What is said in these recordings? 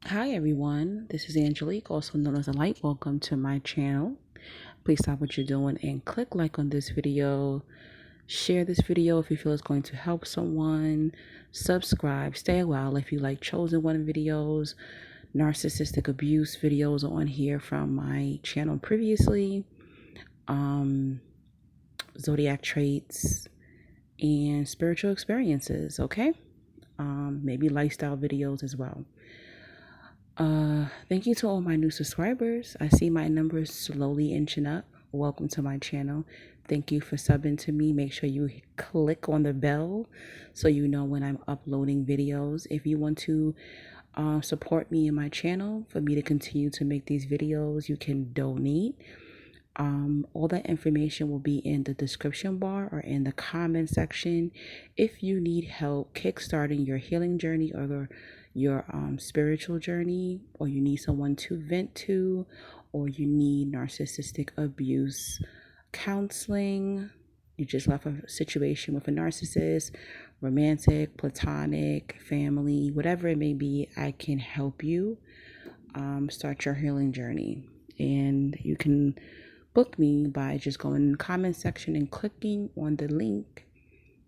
Hi everyone, this is Angelique, also known as the Light. Welcome to my channel. Please stop what you're doing and click like on this video. Share this video if you feel it's going to help someone. Subscribe, stay a while if you like chosen one videos. Narcissistic abuse videos on here from my channel previously. Zodiac traits and spiritual experiences, okay? Maybe lifestyle videos as well. Thank you to all my new subscribers. I see my numbers slowly inching up. Welcome to my channel. Thank you for subbing to me. Make sure you click on the bell so you know when I'm uploading videos. If you want to support me in my channel for me to continue to make these videos, you can donate. All that information will be in the description bar or in the comment section. If you need help kickstarting your healing journey or your spiritual journey, or you need someone to vent to, or you need narcissistic abuse counseling, you just left a situation with a narcissist, romantic, platonic, family, whatever it may be, I can help you start your healing journey. And you can book me by just going in the comment section and clicking on the link.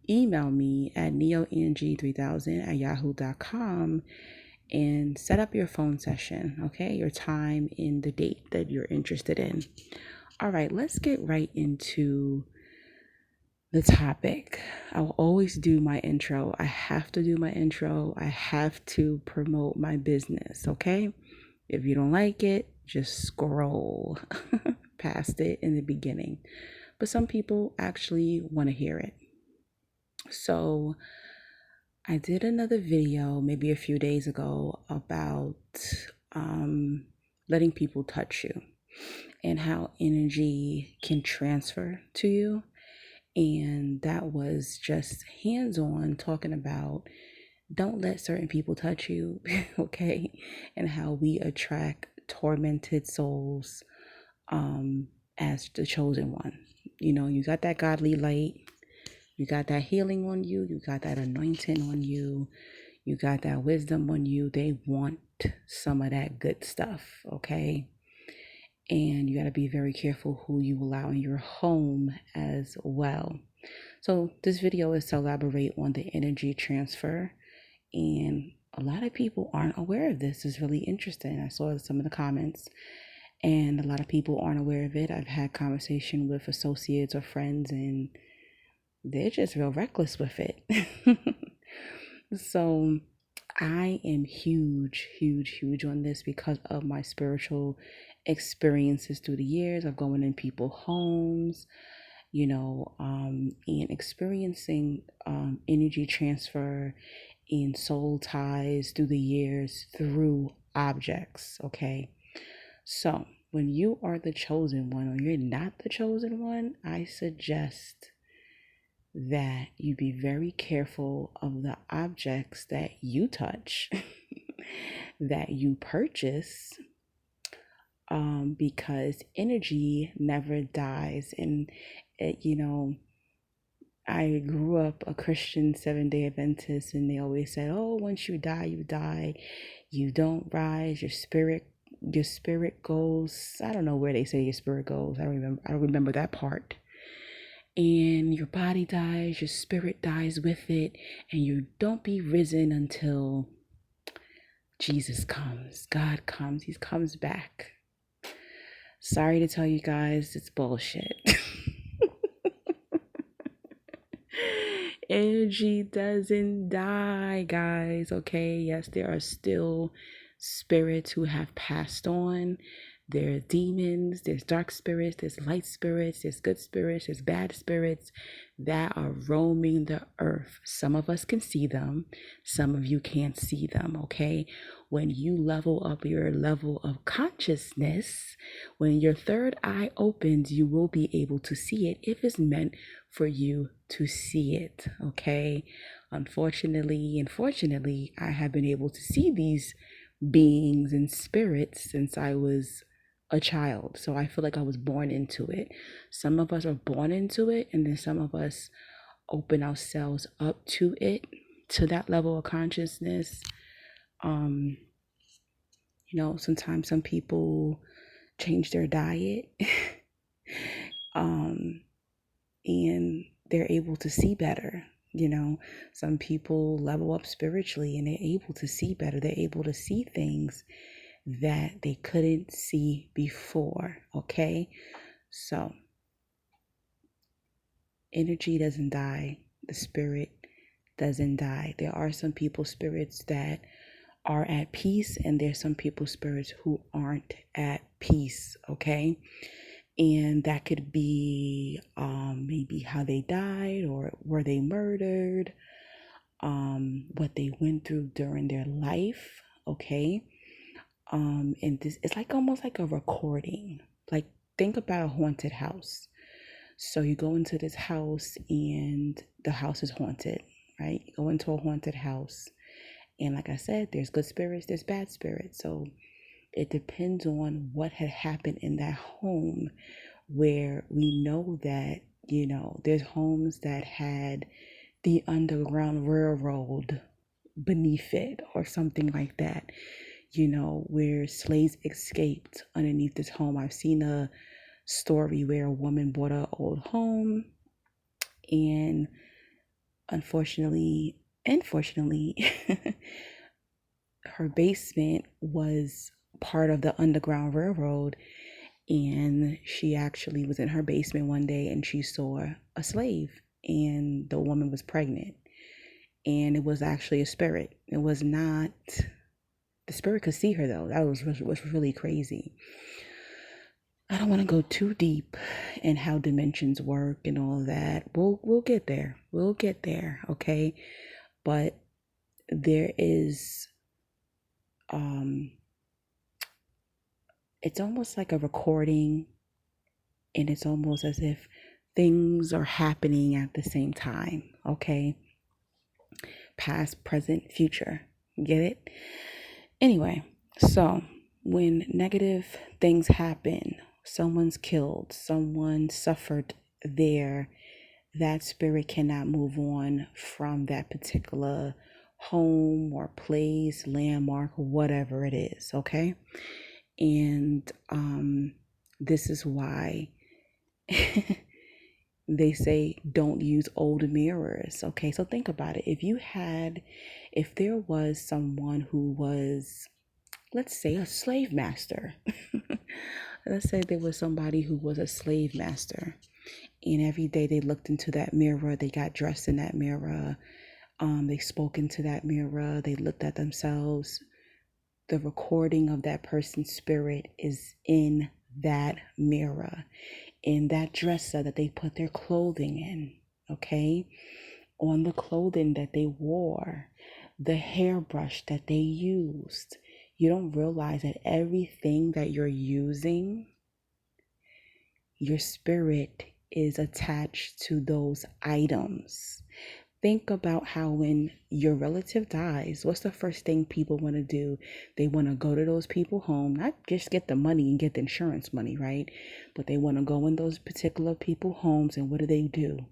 Email me at neoeng3000 at yahoo.com and set up your phone session, okay? Your time and the date that you're interested in. All right, let's get right into the topic. I will always do my intro. I have to do my intro. I have to promote my business, okay? If you don't like it, just scroll past it in the beginning. But some people actually want to hear it. So I did another video maybe a few days ago about letting people touch you and how energy can transfer to you. And that was just hands on talking about don't let certain people touch you, okay? And how we attract tormented souls as the chosen one. You know, you got that godly light, you got that healing on you, you got that anointing on you, you got that wisdom on you. They want some of that good stuff, okay? And you got to be very careful who you allow in your home as well. So, this video is to elaborate on the energy transfer, and a lot of people aren't aware of this. It's really interesting. I saw some of the comments, and a lot of people aren't aware of it. I've had conversation with associates or friends, and they're just real reckless with it. So I am huge on this because of my spiritual experiences through the years of going in people's homes, and experiencing energy transfer and soul ties through the years through objects. Okay. So when you are the chosen one or you're not the chosen one, I suggest that you be very careful of the objects that you touch, that you purchase, because energy never dies. And, I grew up a Christian 7-day Adventist, and they always said, oh, once you die, you die. You don't rise. Your spirit goes. I don't know where they say your spirit goes. I don't remember that part. And your body dies, your spirit dies with it, and you don't be risen until Jesus comes. God comes. He comes back. Sorry to tell you guys, it's bullshit. Energy doesn't die, guys. Okay, yes, there are still spirits who have passed on. There are demons, there's dark spirits, there's light spirits, there's good spirits, there's bad spirits that are roaming the earth. Some of us can see them, some of you can't see them, okay? When you level up your level of consciousness, when your third eye opens, you will be able to see it if it's meant for you to see it, okay? Unfortunately, I have been able to see these beings and spirits since I was a child. So I feel like I was born into it. Some of us are born into it, and then some of us open ourselves up to it, to that level of consciousness. Um, Sometimes some people change their diet um, and they're able to see better. Some people level up spiritually and they're able to see better. They're able to see things that they couldn't see before. Okay. So energy doesn't die. The spirit doesn't die. There are some people's spirits that are at peace, and there's some people's spirits who aren't at peace. Okay. And that could be maybe how they died, or were they murdered, what they went through during their life. Okay. And this it's like almost like a recording. Like, think about a haunted house. So you go into this house and the house is haunted, right? You go into a haunted house, and like I said, there's good spirits, there's bad spirits. So it depends on what had happened in that home, where we know that, there's homes that had the Underground Railroad beneath it or something like that, where slaves escaped underneath this home. I've seen a story where a woman bought an old home, and unfortunately, her basement was part of the Underground Railroad, and she actually was in her basement one day and she saw a slave, and the woman was pregnant, and it was actually a spirit. It was not, the spirit could see her though. That was really crazy. I don't want to go too deep in how dimensions work and all of that. We'll get there. We'll get there, okay? But there is it's almost like a recording, and it's almost as if things are happening at the same time, okay? Past, present, future. Get it? Anyway, so when negative things happen, someone's killed, someone suffered there, that spirit cannot move on from that particular home or place, landmark, whatever it is, okay? And this is why they say don't use old mirrors. Okay, so think about it. If there was someone who was, let's say, a slave master. Let's say there was somebody who was a slave master, and every day they looked into that mirror, they got dressed in that mirror, they spoke into that mirror, they looked at themselves. The recording of that person's spirit is in that mirror, in that dresser that they put their clothing in, okay? On the clothing that they wore, the hairbrush that they used. You don't realize that everything that you're using, your spirit is attached to those items. Think about how when your relative dies, what's the first thing people want to do? They want to go to those people home, not just get the money and get the insurance money, right? But they want to go in those particular people homes, and what do?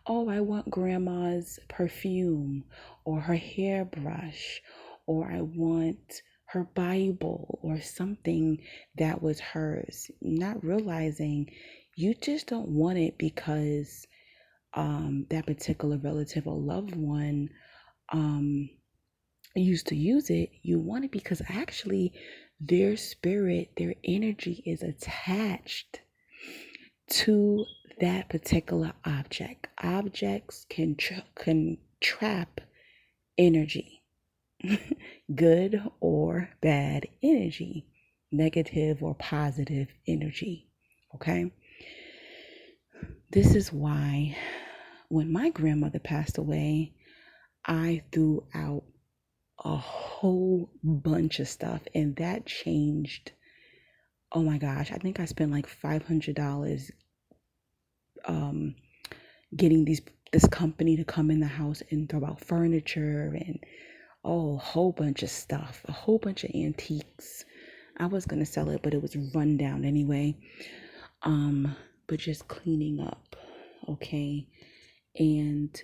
Oh, I want grandma's perfume, or her hairbrush, or I want her Bible, or something that was hers. Not realizing you just don't want it because that particular relative or loved one used to use it. You want it because actually their spirit, their energy is attached to that particular object. Objects can trap energy, good or bad energy, negative or positive energy. Okay. This is why when my grandmother passed away, I threw out a whole bunch of stuff, and that changed. Oh my gosh, I think I spent like $500 getting this company to come in the house and throw out furniture and a whole bunch of stuff, a whole bunch of antiques. I was gonna sell it, but it was run down anyway. But just cleaning up, okay? And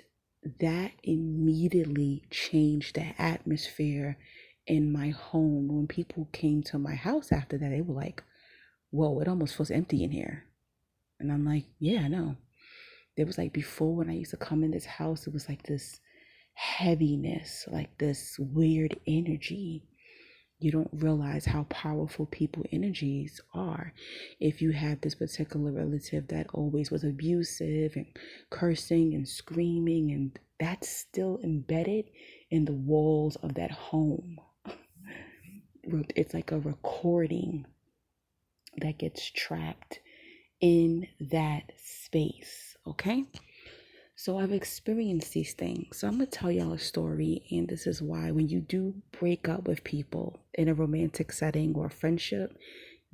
that immediately changed the atmosphere in my home. When people came to my house after that, they were like, whoa, it almost feels empty in here. And I'm like, yeah, I know. It was like before, when I used to come in this house, it was like this heaviness, like this weird energy. You don't realize how powerful people energies are. If you have this particular relative that always was abusive and cursing and screaming, and that's still embedded in the walls of that home. It's like a recording that gets trapped in that space. Okay. So I've experienced these things. So I'm going to tell y'all a story. And this is why, when you do break up with people in a romantic setting or a friendship,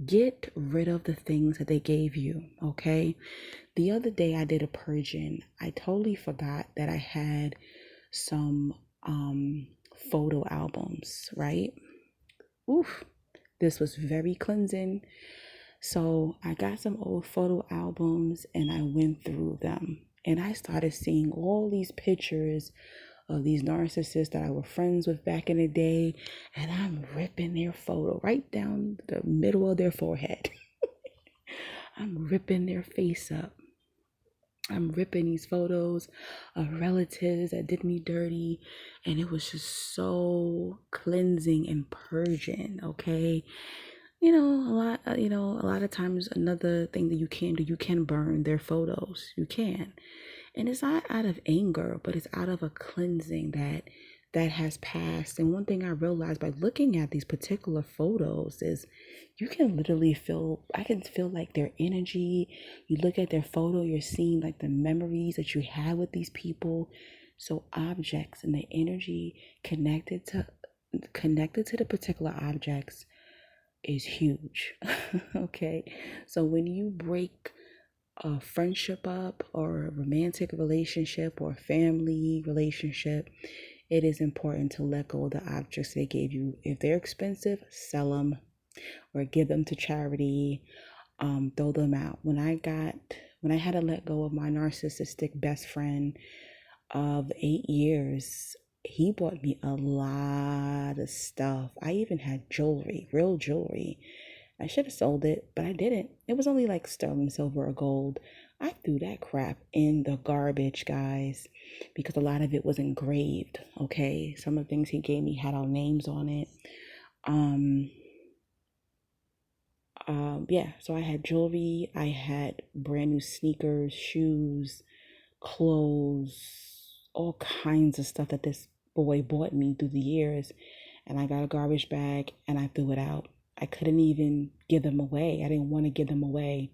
get rid of the things that they gave you. Okay. The other day I did a purging. I totally forgot that I had some photo albums, right? Oof. This was very cleansing. So I got some old photo albums and I went through them. And I started seeing all these pictures of these narcissists that I were friends with back in the day. And I'm ripping their photo right down the middle of their forehead. I'm ripping their face up. I'm ripping these photos of relatives that did me dirty. And it was just so cleansing and purging, okay? A lot of times, another thing that you can do, you can burn their photos. You can. And it's not out of anger, but it's out of a cleansing that has passed. And one thing I realized by looking at these particular photos is you can literally I can feel like their energy. You look at their photo, you're seeing like the memories that you had with these people. So objects and the energy connected to the particular objects is huge. Okay. So when you break a friendship up, or a romantic relationship, or a family relationship, it is important to let go of the objects they gave you. If they're expensive, sell them or give them to charity. Throw them out. When I had to let go of my narcissistic best friend of 8 years, he bought me a lot of stuff. I even had jewelry, real jewelry. I should have sold it, but I didn't. It was only like sterling silver or gold. I threw that crap in the garbage, guys, because a lot of it was engraved. Okay. Some of the things he gave me had our names on it. Yeah, so I had jewelry, I had brand new sneakers, shoes, clothes, all kinds of stuff that this boy bought me through the years. And I got a garbage bag and I threw it out. I couldn't even give them away. I didn't want to give them away.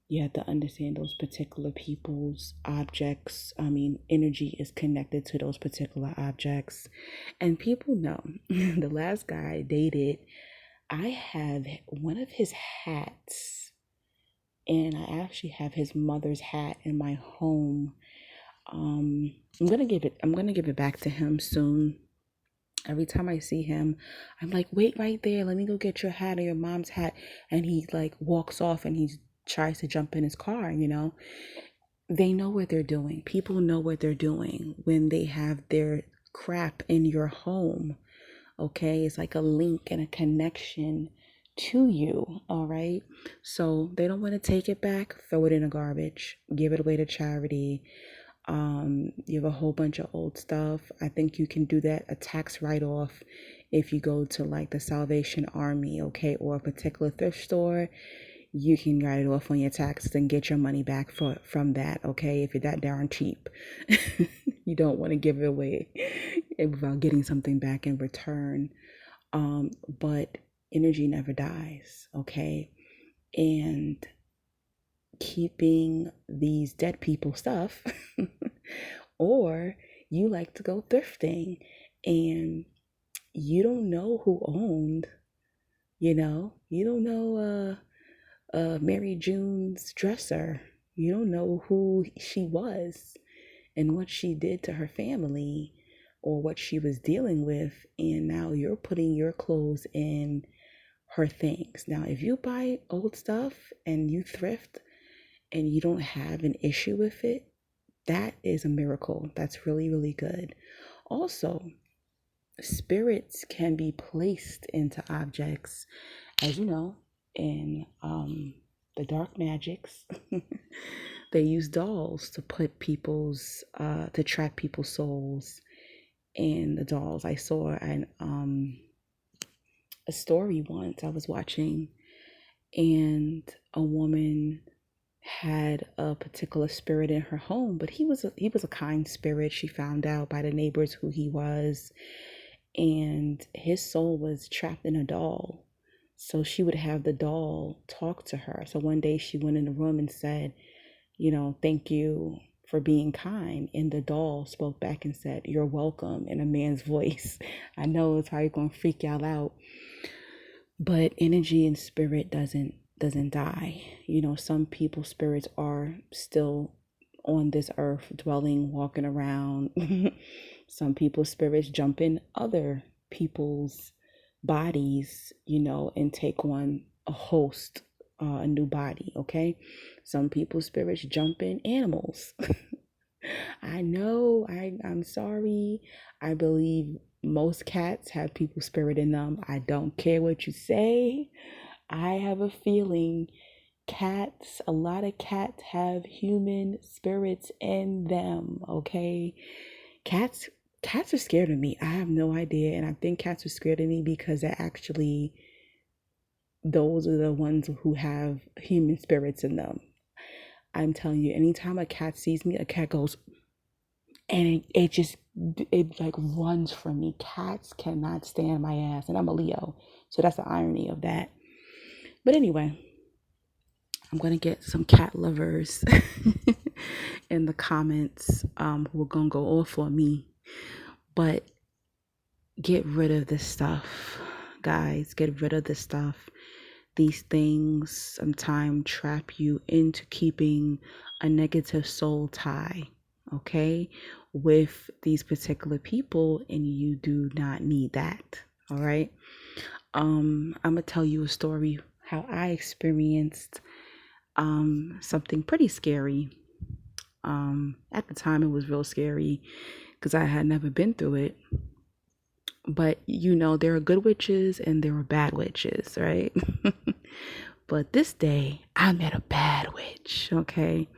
You have to understand those particular people's objects. Energy is connected to those particular objects. And people know. The last guy I dated, I have one of his hats, and I actually have his mother's hat in my home. I'm gonna give it back to him soon. Every time I see him, I'm like, wait right there, let me go get your hat or your mom's hat. And he like walks off and he tries to jump in his car. They know what they're doing. People know what they're doing when they have their crap in your home. Okay, it's like a link and a connection to you. All right, so they don't want to take it back, throw it in the garbage, give it away to charity. You have a whole bunch of old stuff. I think you can do that, a tax write-off, if you go to like the Salvation Army, okay, or a particular thrift store. You can write it off on your taxes and get your money back from that, okay, if you're that darn cheap. You don't want to give it away without getting something back in return. But energy never dies, okay? And keeping these dead people stuff, or you like to go thrifting and you don't know who owned, you don't know Mary June's dresser. You don't know who she was and what she did to her family or what she was dealing with. And now you're putting your clothes in her things. Now, if you buy old stuff and you thrift and you don't have an issue with it, that is a miracle. That's really, really good. Also, spirits can be placed into objects, as you know, in the dark magics. They use dolls to put to trap people's souls in the dolls. I saw a story once I was watching, and a woman had a particular spirit in her home, but he was a kind spirit. She found out by the neighbors who he was, and his soul was trapped in a doll. So she would have the doll talk to her. So one day she went in the room and said, thank you for being kind. And the doll spoke back and said, you're welcome, in a man's voice. I know it's probably going to freak y'all out, but energy and spirit doesn't die. Some people's spirits are still on this earth, dwelling, walking around. Some people's spirits jump in other people's bodies, and take on a host, a new body. Okay, some people's spirits jump in animals. I know, I'm sorry. I believe most cats have people's spirit in them. I don't care what you say. I have a feeling a lot of cats have human spirits in them. Okay, cats are scared of me. I have no idea, and I think cats are scared of me because those are the ones who have human spirits in them. I'm telling you, anytime a cat sees me, a cat goes, and it like runs from me. Cats cannot stand my ass, and I'm a Leo, so that's the irony of that. But anyway, I'm gonna get some cat lovers in the comments who are gonna go off on me. But get rid of this stuff, guys. Get rid of this stuff. These things sometimes trap you into keeping a negative soul tie, okay, with these particular people, and you do not need that. All right. I'm gonna tell you a story how I experienced something pretty scary. At the time it was real scary because I had never been through it. But there are good witches and there are bad witches, right? But this day I met a bad witch, okay?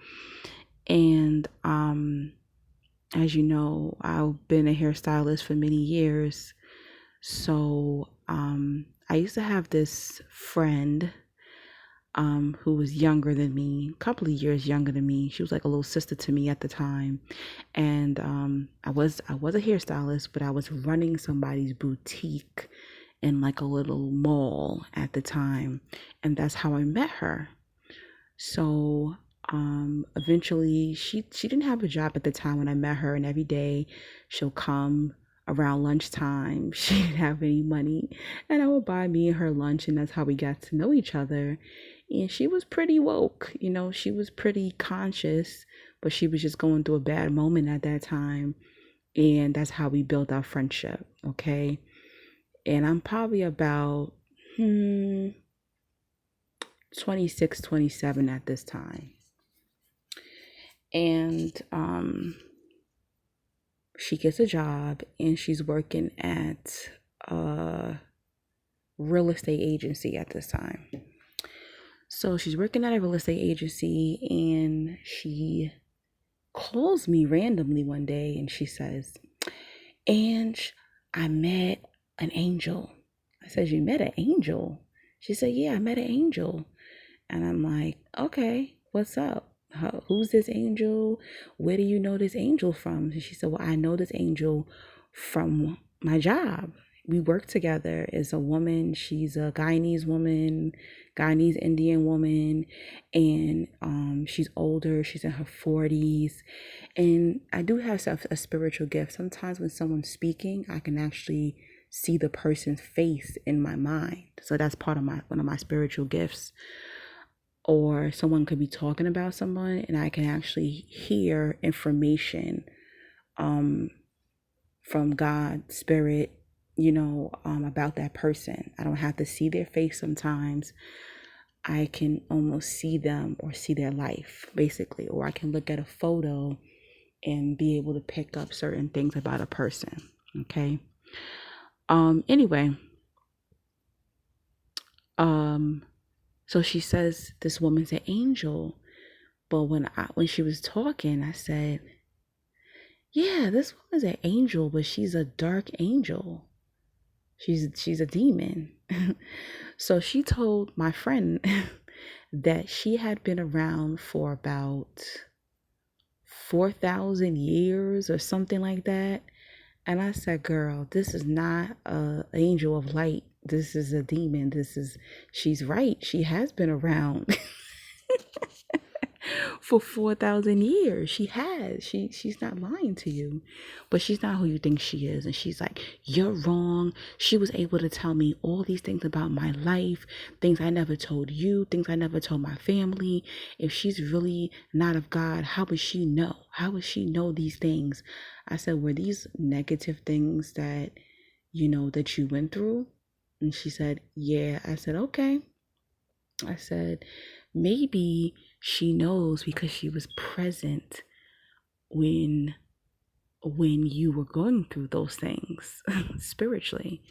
And as you know, I've been a hairstylist for many years. So I used to have this friend who was younger than me, a couple of years younger than me. She was like a little sister to me at the time. And I was a hairstylist, but I was running somebody's boutique in like a little mall at the time. And that's how I met her. So eventually she didn't have a job at the time when I met her, and every day she'll come around lunchtime. She didn't have any money, and I would buy me and her lunch, and that's how we got to know each other. And she was pretty woke, she was pretty conscious, but she was just going through a bad moment at that time. And that's how we built our friendship, okay? And I'm probably about 26, 27 at this time. And she gets a job, and she's working at a real estate agency at this time. So she's working at a real estate agency, and she calls me randomly one day, and she says, "Ange, I met an angel." I said, "You met an angel?" She said, "Yeah, I met an angel." And I'm like, "Okay, what's up? Who's this angel? Where do you know this angel from?" And she said, "Well, I know this angel from my job. We work together. As a woman, she's a Guyanese Indian woman, and she's older. She's in her 40s, and I do have a spiritual gift. Sometimes when someone's speaking, I can actually see the person's face in my mind. So that's part of one of my spiritual gifts." Or someone could be talking about someone, and I can actually hear information from God, spirit, about that person. I don't have to see their face sometimes. I can almost see them or see their life, basically. Or I can look at a photo and be able to pick up certain things about a person, okay? Anyway, so she says this woman's an angel. But when she was talking, I said, yeah, this woman's an angel, but she's a dark angel. She's a demon. So she told my friend that she had been around for about 4,000 years or something like that. And I said, girl, this is not an angel of light. This is a demon. She's right. She has been around for 4,000 years. She has. She's not lying to you, but she's not who you think she is. And she's like, you're wrong. She was able to tell me all these things about my life, things I never told you, things I never told my family. If she's really not of God, how would she know? How would she know these things? I said, were these negative things that that you went through? And she said, yeah. I said, okay. I said, maybe she knows because she was present when you were going through those things spiritually.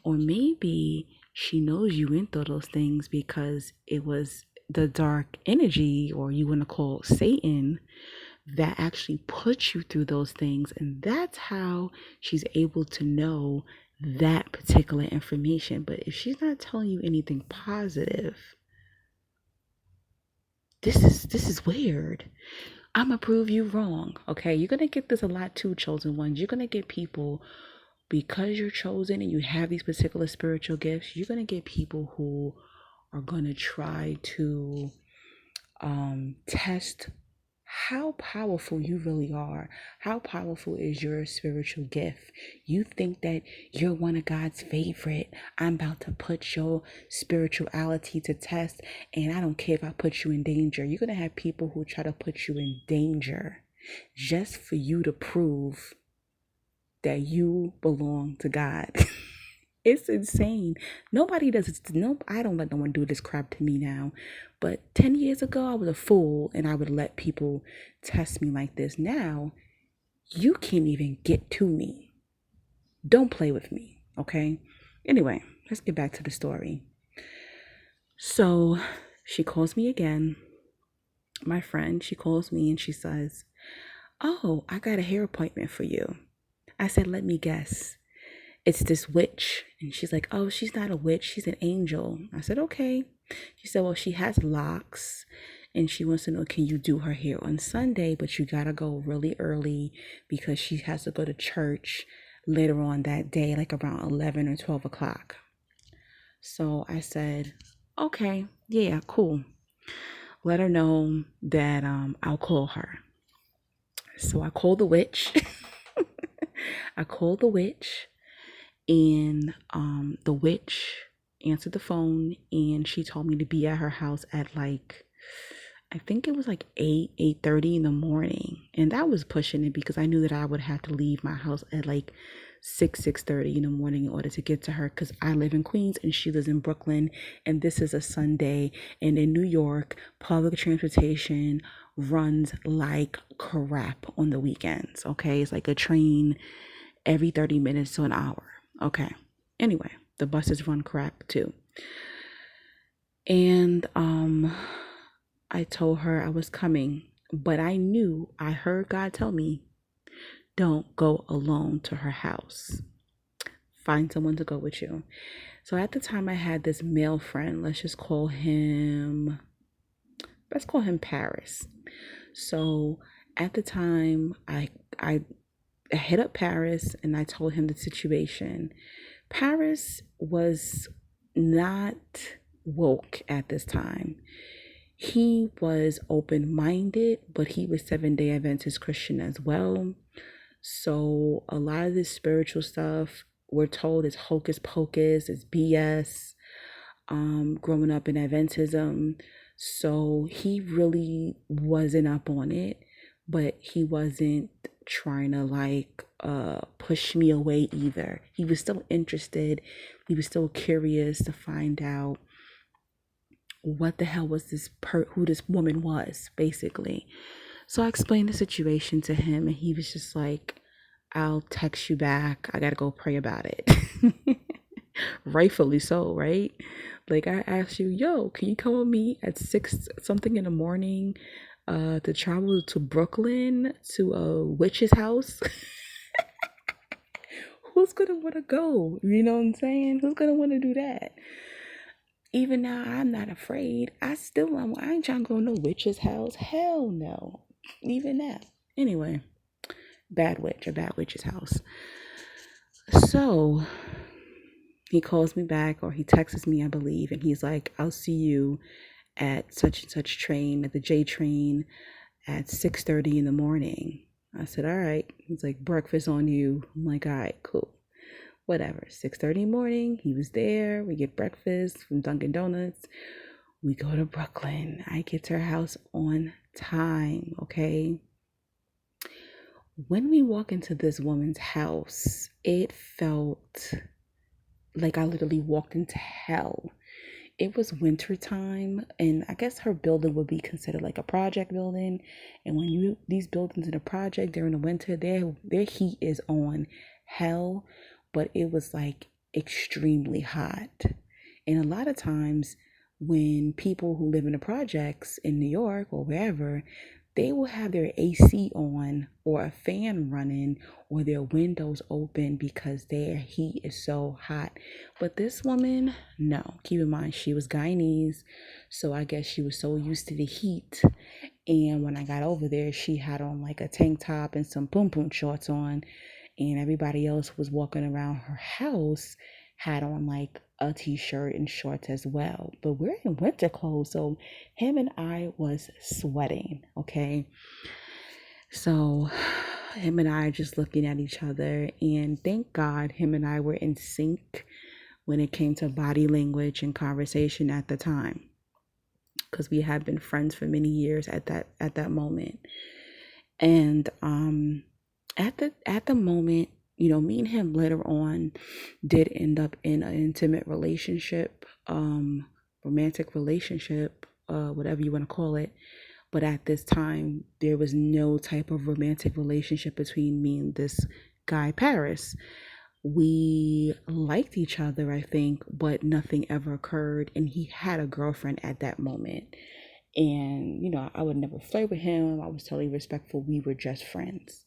Or maybe she knows you went through those things because it was the dark energy, or you want to call Satan, that actually put you through those things. And that's how she's able to know that particular information. But if she's not telling you anything positive, this is weird. I'm gonna prove you wrong. Okay, you're gonna get this a lot too, chosen ones. You're gonna get people, because you're chosen and you have these particular spiritual gifts, you're gonna get people who are gonna try to test how powerful you really are. How powerful is your spiritual gift? You think that you're one of God's favorite. I'm about to put your spirituality to test, and I don't care if I put you in danger. You're going to have people who try to put you in danger just for you to prove that you belong to God. It's insane. Nobody does it. No, I don't let no one do this crap to me now. But 10 years ago, I was a fool and I would let people test me like this. Now, you can't even get to me. Don't play with me, okay? Anyway, let's get back to the story. So she calls me again. My friend, she calls me and she says, oh, I got a hair appointment for you. I said, let me guess. It's this witch. And she's like, oh, she's not a witch. She's an angel. I said, okay. She said, well, she has locks and she wants to know, can you do her hair on Sunday? But you got to go really early because she has to go to church later on that day, like around 11 or 12 o'clock. So I said, okay, yeah, cool. Let her know that I'll call her. So I called the witch. I called the witch. And the witch answered the phone and she told me to be at her house at like, I think it was like 8:30 in the morning. And that was pushing it because I knew that I would have to leave my house at like 6:30 in the morning in order to get to her, because I live in Queens and she lives in Brooklyn, and this is a Sunday. And in New York, public transportation runs like crap on the weekends. Okay, it's like a train every 30 minutes to an hour. Okay. Anyway, the buses run crap too. And I told her I was coming, but I heard God tell me, don't go alone to her house. Find someone to go with you. So at the time I had this male friend, let's call him Paris. So at the time I hit up Paris and I told him the situation. Paris was not woke at this time. He was open-minded, but he was Seventh-day Adventist Christian as well. So a lot of this spiritual stuff, we're told, is hocus pocus, it's BS. Growing up in Adventism, so he really wasn't up on it, but he wasn't trying to like push me away either. He was still interested. He was still curious to find out what the hell was who this woman was, basically. So I explained the situation to him and he was just like, I'll text you back. I gotta go pray about it. Rightfully so, right? Like I asked you, yo, can you come with me at 6 something in the morning to travel to Brooklyn to a witch's house? Who's gonna wanna go? You know what I'm saying? Who's gonna wanna do that? Even now, I'm not afraid. I ain't trying to go to no witch's house. Hell no. Even now. Anyway, a bad witch's house. So he calls me back or he texts me, I believe, and he's like, I'll see you at such and such train, at the J train at 6:30 in the morning. I said, all right. He's like, breakfast on you. I'm like, all right, cool. Whatever. 6:30 morning. He was there. We get breakfast from Dunkin' Donuts. We go to Brooklyn. I get to her house on time. Okay. When we walk into this woman's house, it felt like I literally walked into hell. It was winter time, and I guess her building would be considered like a project building. And when you these buildings in a project during the winter, their heat is on hell, but it was like extremely hot. And a lot of times when people who live in the projects in New York or wherever, they will have their AC on or a fan running or their windows open because their heat is so hot. But this woman, no. Keep in mind, she was Guyanese, so I guess she was so used to the heat. And when I got over there, she had on like a tank top and some boom boom shorts on, and everybody else was walking around her house had on like a t-shirt and shorts as well. But we're in winter clothes, so him and I was sweating, okay? So him and I are just looking at each other, and thank God him and I were in sync when it came to body language and conversation at the time, because we had been friends for many years at that moment. And at the moment, you know, me and him later on did end up in an intimate relationship, romantic relationship, whatever you want to call it. But at this time, there was no type of romantic relationship between me and this guy, Paris. We liked each other, I think, but nothing ever occurred. And he had a girlfriend at that moment. And, you know, I would never flirt with him. I was totally respectful. We were just friends.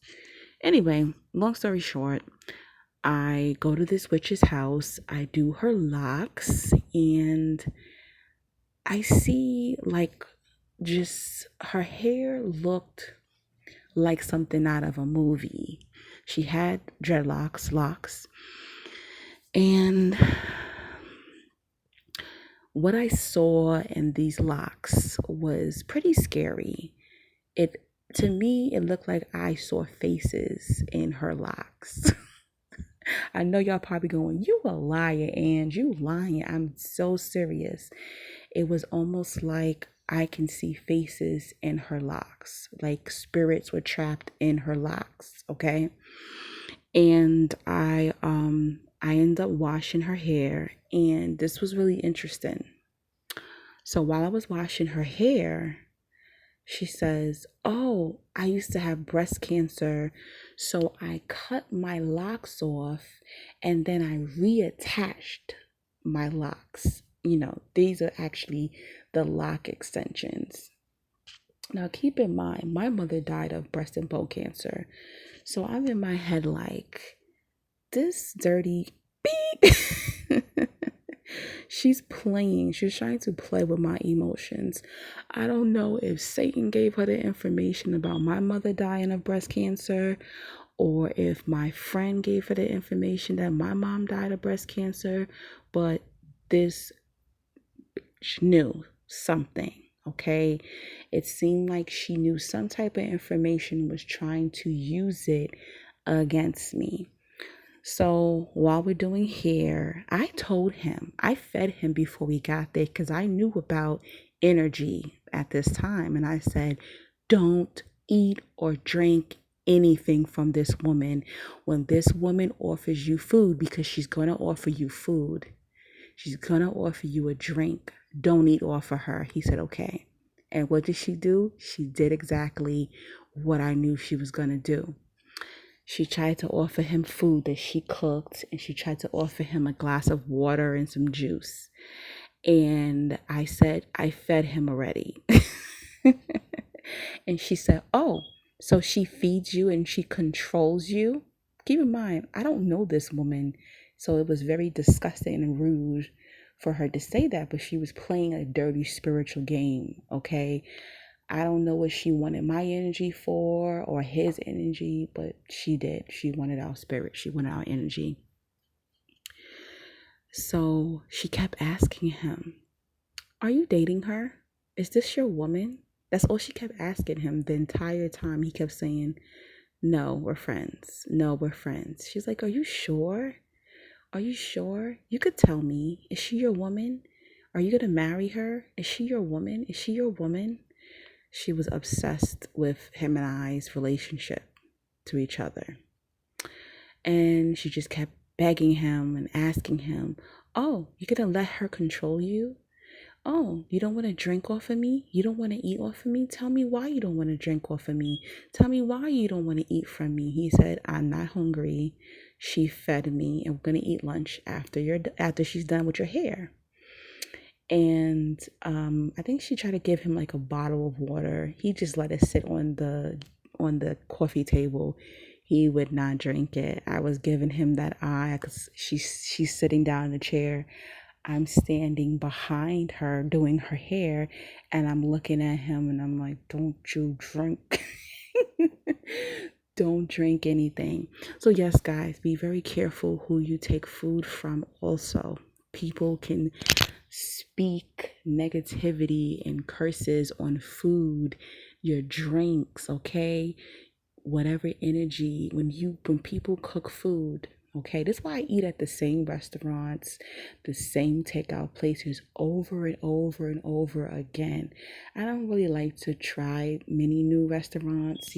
Anyway, long story short, I go to this witch's house. I do her locks, and I see like just her hair looked like something out of a movie. She had dreadlocks, locks, and what I saw in these locks was pretty scary. It To me, it looked like I saw faces in her locks. I know y'all probably going, you a liar, and you lying. I'm so serious. It was almost like I can see faces in her locks, like spirits were trapped in her locks, okay? And I ended up washing her hair, and this was really interesting. So while I was washing her hair, she says, oh, I used to have breast cancer, so I cut my locks off and then I reattached my locks. You know, these are actually the lock extensions. Now, keep in mind, my mother died of breast and bone cancer. So I'm in my head like, this dirty beep. She's playing. She's trying to play with my emotions. I don't know if Satan gave her the information about my mother dying of breast cancer, or if my friend gave her the information that my mom died of breast cancer, but this knew something, okay? It seemed like she knew some type of information, was trying to use it against me. So while we're doing hair, I told him, I fed him before we got there because I knew about energy at this time. And I said, don't eat or drink anything from this woman. When this woman offers you food, because she's going to offer you food, she's going to offer you a drink, don't eat off of her. He said, okay. And what did she do? She did exactly what I knew she was going to do. She tried to offer him food that she cooked, and she tried to offer him a glass of water and some juice. And I said, I fed him already. And she said, oh, so she feeds you and she controls you? Keep in mind, I don't know this woman. So it was very disgusting and rude for her to say that, but she was playing a dirty spiritual game, okay? I don't know what she wanted my energy for or his energy, but she did. She wanted our spirit, she wanted our energy. So she kept asking him, are you dating her? Is this your woman? That's all she kept asking him the entire time. He kept saying, no, we're friends. No, we're friends. She's like, are you sure? Are you sure? You could tell me. Is she your woman? Are you going to marry her? Is she your woman? Is she your woman? She was obsessed with him and I's relationship to each other. And she just kept begging him and asking him, oh, you're going to let her control you? Oh, you don't want to drink off of me? You don't want to eat off of me? Tell me why you don't want to drink off of me. Tell me why you don't want to eat from me. He said, I'm not hungry. She fed me and we're going to eat lunch after she's done with your hair. And I think she tried to give him like a bottle of water. He just let it sit on the coffee table. He would not drink it. I was giving him that eye because she's sitting down in the chair. I'm standing behind her doing her hair, and I'm looking at him and I'm like, don't you drink. Don't drink anything. So yes, guys, be very careful who you take food from also. People can speak negativity and curses on food, your drinks, okay? Whatever energy, when people cook food, okay? That's why I eat at the same restaurants, the same takeout places over and over and over again. I don't really like to try many new restaurants,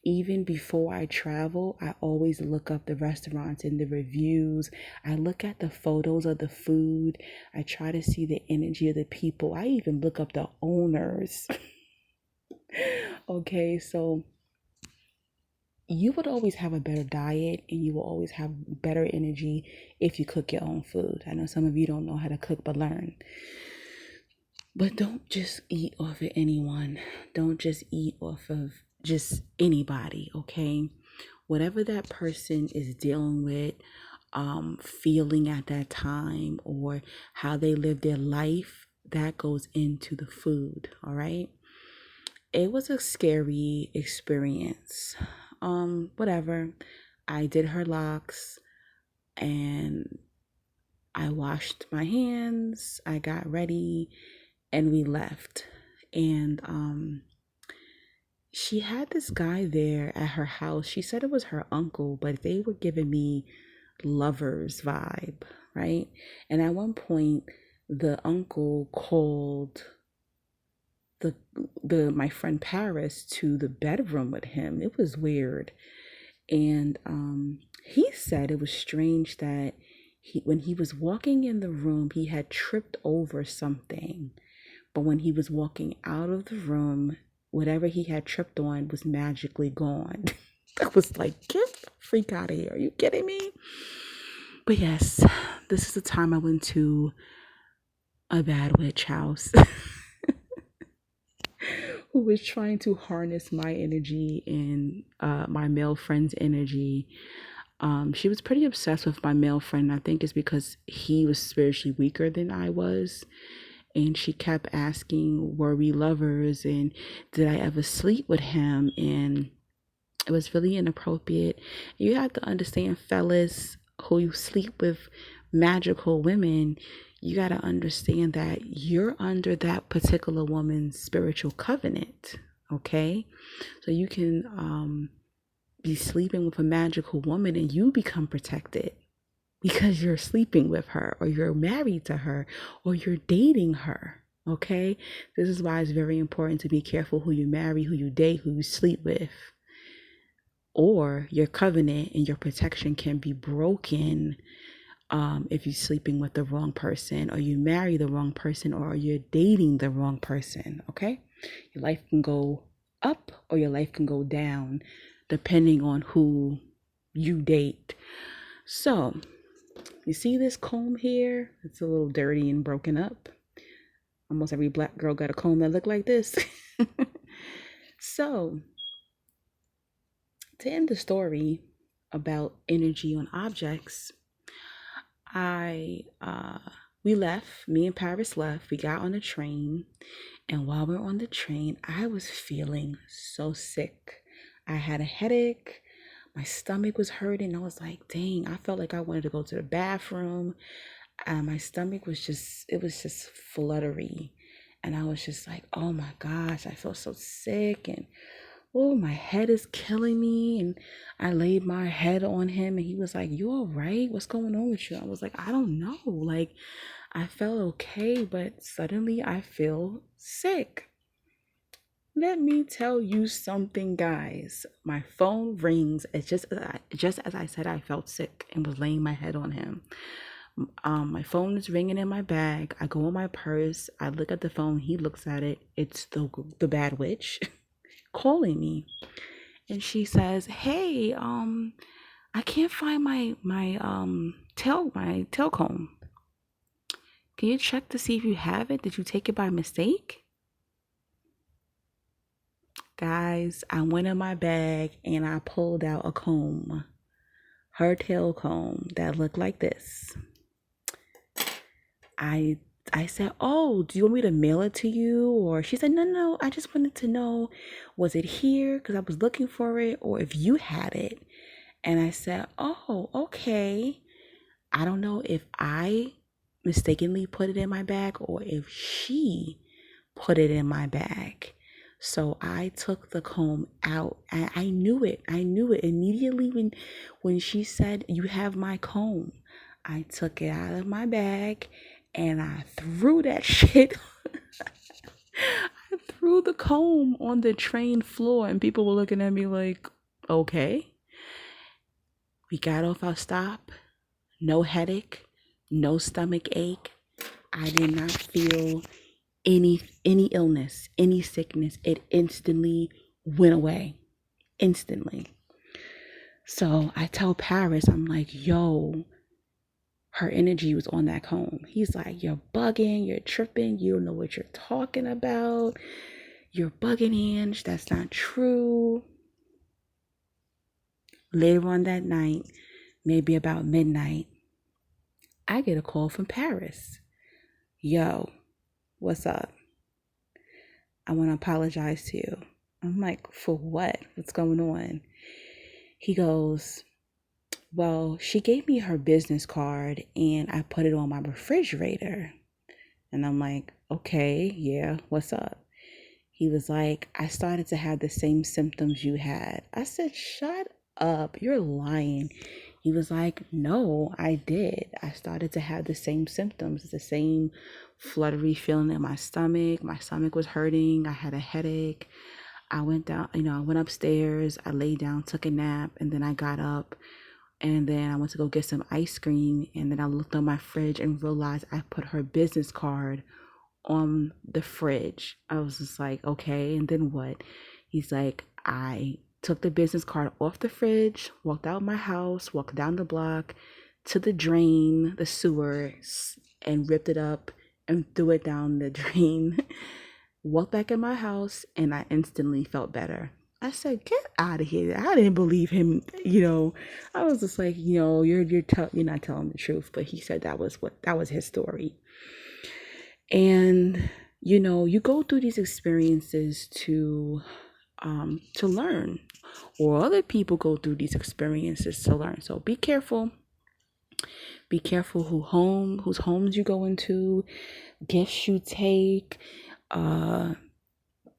Even before I travel, I always look up the restaurants and the reviews. I look at the photos of the food. I try to see the energy of the people. I even look up the owners. Okay, so you would always have a better diet and you will always have better energy if you cook your own food. I know some of you don't know how to cook, but learn. But don't just eat off of anyone. Don't just eat off of just anybody, okay? Whatever that person is dealing with, feeling at that time, or how they live their life, that goes into the food, all right? It was a scary experience. Whatever. I did her locks and I washed my hands. I got ready and we left. And she had this guy there at her house. She said it was her uncle, but they were giving me lovers vibe, right? And at one point, the uncle called the my friend Paris to the bedroom with him. It was weird. And he said it was strange that when he was walking in the room, he had tripped over something. But when he was walking out of the room, whatever he had tripped on was magically gone. I was like, get the freak out of here. Are you kidding me? But yes, this is the time I went to a bad witch house who was trying to harness my energy and my male friend's energy. She was pretty obsessed with my male friend. I think it's because he was spiritually weaker than I was. And she kept asking, were we lovers? And did I ever sleep with him? And it was really inappropriate. You have to understand, fellas who you sleep with magical women, you got to understand that you're under that particular woman's spiritual covenant, okay? So you can be sleeping with a magical woman and you become protected because you're sleeping with her or you're married to her or you're dating her, okay? This is why it's very important to be careful who you marry, who you date, who you sleep with. Or your covenant and your protection can be broken if you're sleeping with the wrong person, or you marry the wrong person, or you're dating the wrong person, okay? Your life can go up or your life can go down depending on who you date. So, you see this comb here? It's a little dirty and broken up. Almost every black girl got a comb that looked like this. So, to end the story about energy on objects, I we left, me and Paris left, we got on the train, and while we were on the train, I was feeling so sick. I had a headache, my stomach was hurting. I was like, dang, I felt like I wanted to go to the bathroom. And my stomach was just fluttery. And I was just like, oh my gosh, I feel so sick. And oh, my head is killing me. And I laid my head on him and he was like, you all right? What's going on with you? I was like, I don't know. Like, I felt okay, but suddenly I feel sick. Let me tell you something, guys. My phone rings. It's just as I said, I felt sick and was laying my head on him. My phone is ringing in my bag. I go in my purse. I look at the phone. He looks at it. It's the bad witch calling me, and she says, "Hey, I can't find my tail comb. Can you check to see if you have it? Did you take it by mistake?" Guys, I went in my bag and I pulled out a comb, her tail comb that looked like this. I said, "Oh, do you want me to mail it to you?" Or she said, "No, I just wanted to know, was it here? Because I was looking for it, or if you had it." And I said, "Oh, okay." I don't know if I mistakenly put it in my bag or if she put it in my bag. So I took the comb out. I knew it. I knew it immediately when she said, "You have my comb." I took it out of my bag and I threw that shit. I threw the comb on the train floor and people were looking at me like, okay. We got off our stop. No headache, no stomach ache. I did not feel any illness, any sickness. It instantly went away. Instantly. So I tell Paris, I'm like, yo, her energy was on that comb. He's like, you're bugging, you're tripping, you don't know what you're talking about. You're bugging, Ange. That's not true. Later on that night, maybe about midnight, I get a call from Paris. Yo, what's up? I want to apologize to you. I'm like, for what? What's going on? He goes, well, she gave me her business card and I put it on my refrigerator. And I'm like, okay, yeah, what's up? He was like, I started to have the same symptoms you had. I said, shut up, you're lying. He was like, no, I did. I started to have the same symptoms, the same fluttery feeling in my stomach. My stomach was hurting. I had a headache. I went down, I went upstairs. I laid down, took a nap, and then I got up. And then I went to go get some ice cream. And then I looked on my fridge and realized I put her business card on the fridge. I was just like, okay, and then what? He's like, I took the business card off the fridge, walked out of my house, walked down the block to the drain, the sewer, and ripped it up and threw it down the drain. Walked back in my house and I instantly felt better. I said, get out of here. I didn't believe him. I was just like, you're not telling the truth. But he said that was his story. And you go through these experiences to learn, or other people go through these experiences to learn. So be careful. Be careful whose homes you go into, gifts you take,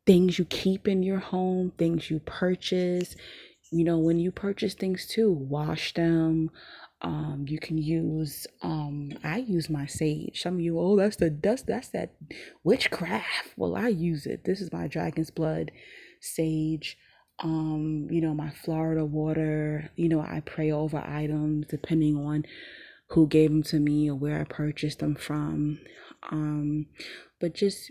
things you keep in your home, things you purchase. When you purchase things too, wash them. You can use I use my sage. Some of you, oh, that's that witchcraft. Well, I use it. This is my dragon's blood sage. My Florida water. I pray over items depending on who gave them to me or where I purchased them from. But just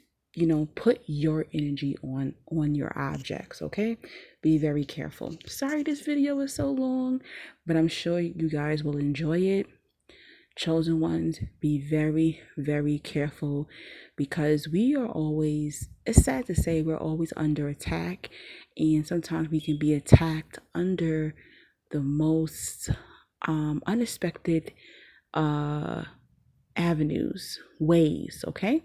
put your energy on your objects. Okay, be very careful. Sorry this video is so long, but I'm sure you guys will enjoy it. Chosen ones, be very, very careful, because we are always, it's sad to say, we're always under attack, and sometimes we can be attacked under the most unexpected avenues, ways. Okay,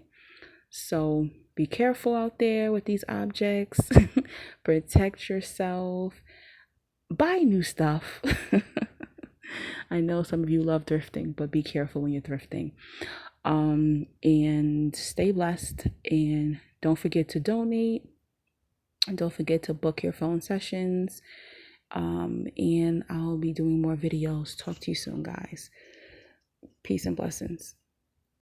so be careful out there with these objects. Protect yourself. Buy new stuff. I know some of you love thrifting, but be careful when you're thrifting. And stay blessed, and don't forget to donate. And don't forget to book your phone sessions. And I'll be doing more videos. Talk to you soon, guys. Peace and blessings.